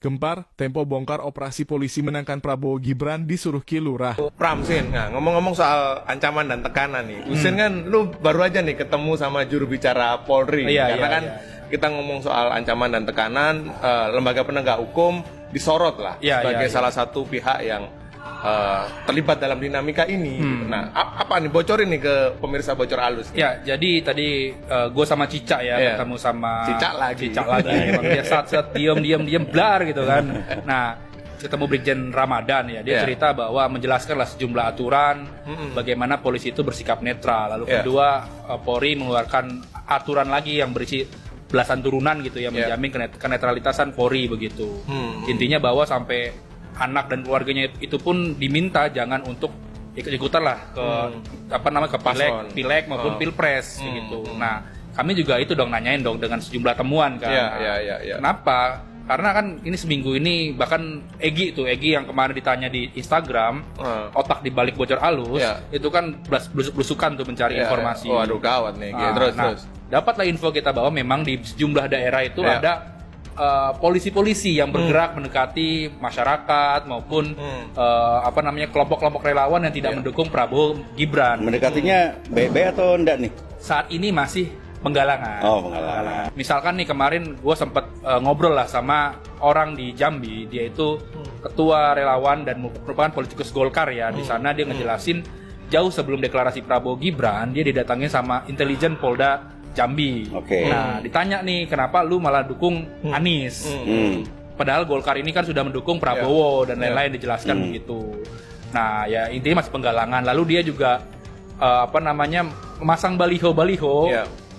Gempar, Tempo bongkar operasi polisi menangkan Prabowo Gibran disuruh Ki Lurah. Pram, Sin, nah, ngomong-ngomong soal ancaman dan tekanan nih, Usin kan lu baru aja nih ketemu sama juru bicara Polri, karena kan kita ngomong soal ancaman dan tekanan, lembaga penegak hukum disorot lah sebagai salah satu pihak yang terlibat dalam dinamika ini. Gitu. Nah, apa nih bocorin nih ke pemirsa bocor halus? Ya, jadi tadi gue sama Cica ketemu sama Cicak lagi. Emang dia saat diam blar gitu kan. Nah, ketemu Brigjen Ramadan ya, dia cerita bahwa menjelaskanlah sejumlah aturan bagaimana polisi itu bersikap netral. Lalu kedua, Polri mengeluarkan aturan lagi yang berisi belasan turunan gitu ya, menjamin kenetralitasan Polri begitu. Intinya bahwa sampai anak dan keluarganya itu pun diminta jangan untuk ikut-ikutan lah ke ke pileg maupun pilpres gitu. Nah, kami juga itu nanyain dengan sejumlah temuan kan. Kenapa? Karena kan ini seminggu ini bahkan Egy yang kemarin ditanya di Instagram, otak di balik bocor halus, itu kan blus-blusukan tuh mencari informasi. Waduh, gawat nih. Terus. Dapatlah info kita bahwa memang di sejumlah daerah itu ada polisi-polisi yang bergerak mendekati masyarakat maupun kelompok-kelompok relawan yang tidak mendukung Prabowo Gibran. Mendekatinya baik-baik atau enggak nih? Saat ini masih penggalangan. Oh, penggalangan. Misalkan nih kemarin gue sempat ngobrol lah sama orang di Jambi, dia itu ketua relawan dan merupakan politikus Golkar ya. Di sana dia ngejelasin jauh sebelum deklarasi Prabowo Gibran, dia didatangin sama intelijen Polda Jambi. Nah, ditanya nih kenapa lu malah dukung Anies? Padahal Golkar ini kan sudah mendukung Prabowo dan lain-lain, dijelaskan begitu. Nah, ya intinya masih penggalangan. Lalu dia juga memasang baliho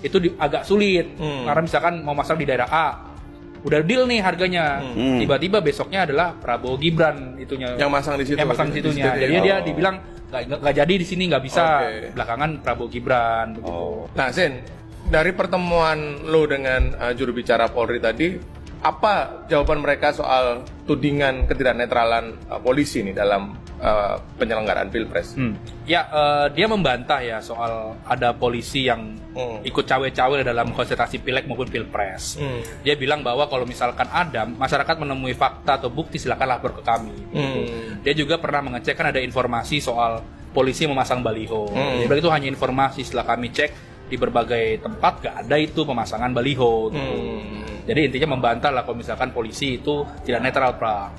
itu agak sulit karena misalkan mau masang di daerah A, udah deal nih harganya, tiba-tiba besoknya adalah Prabowo Gibran itunya yang masang di situ. Jadi dia dibilang nggak jadi di sini, nggak bisa. Belakangan Prabowo Gibran begitu. Nah, Sin, dari pertemuan lo dengan juru bicara Polri tadi, apa jawaban mereka soal tudingan ketidaknetralan polisi nih dalam penyelenggaraan Pilpres? Dia membantah ya soal ada polisi yang ikut cawe-cawe dalam konsentrasi Pileg maupun Pilpres. Dia bilang bahwa kalau misalkan ada masyarakat menemui fakta atau bukti, silakan lapor ke kami. Dia juga pernah mengecek kan ada informasi soal polisi memasang baliho. Dia bilang itu hanya informasi, setelah kami cek di berbagai tempat gak ada itu pemasangan baliho gitu. Jadi intinya membantah lah kalau misalkan polisi itu tidak netral, Pra.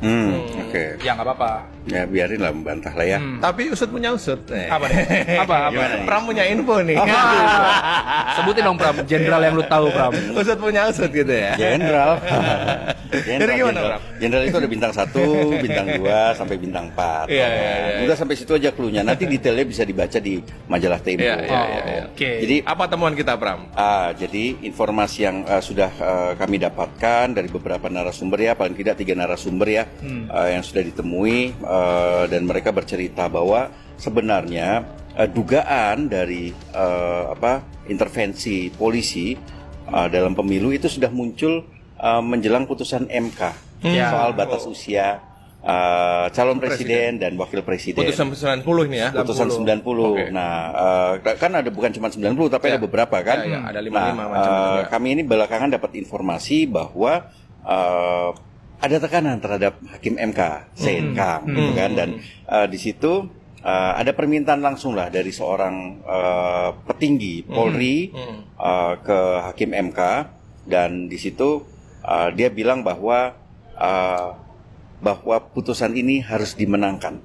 Ya nggak apa-apa. Ya biarin lah, membantah lah ya. Tapi Usut punya Usut. Apa deh? Apa? Pram punya info nih. Sebutin dong, Pram. Jenderal yang lu tahu, Pram. Usut punya Usut gitu ya. Jenderal. Jadi gimana, Pram? Jenderal itu ada bintang 1, bintang 2 sampai bintang 4. Udah sampai situ aja cluenya. Nanti detailnya bisa dibaca di majalah Tempo. Jadi apa temuan kita, Pram? Jadi informasi yang sudah kami dapatkan dari beberapa narasumber ya, paling tidak 3 narasumber ya, yang sudah ditemui, dan mereka bercerita bahwa sebenarnya dugaan dari intervensi polisi dalam pemilu itu sudah muncul menjelang putusan MK soal batas usia calon presiden dan wakil presiden. Putusan 90 ini ya. Putusan 90. Nah, kan ada bukan cuma 90 tapi ada beberapa kan. Ada 55 macam. Kami ini belakangan dapat informasi bahwa ada tekanan terhadap hakim MK, CNK, gitu kan, dan di situ ada permintaan langsung lah dari seorang petinggi Polri ke hakim MK, dan di situ dia bilang bahwa putusan ini harus dimenangkan,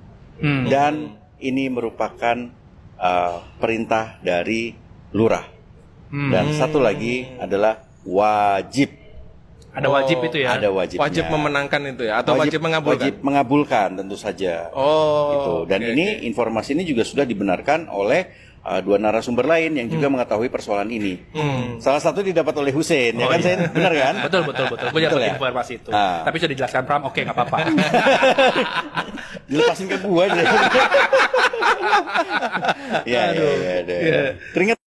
dan ini merupakan perintah dari lurah, dan satu lagi adalah wajib. Ada wajib itu ya? Ada wajibnya. Wajib memenangkan itu ya? Atau wajib mengabulkan? Wajib mengabulkan tentu saja. Gitu. Dan ini informasi ini juga sudah dibenarkan oleh 2 narasumber lain yang juga mengetahui persoalan ini. Salah satu didapat oleh Hussein, ya kan, Sen? Benar kan? Betul. Gue dapat informasi itu. Tapi sudah dijelaskan, Pram. Oke, nggak apa-apa. Dilepasin ke gua. Ya. Teringat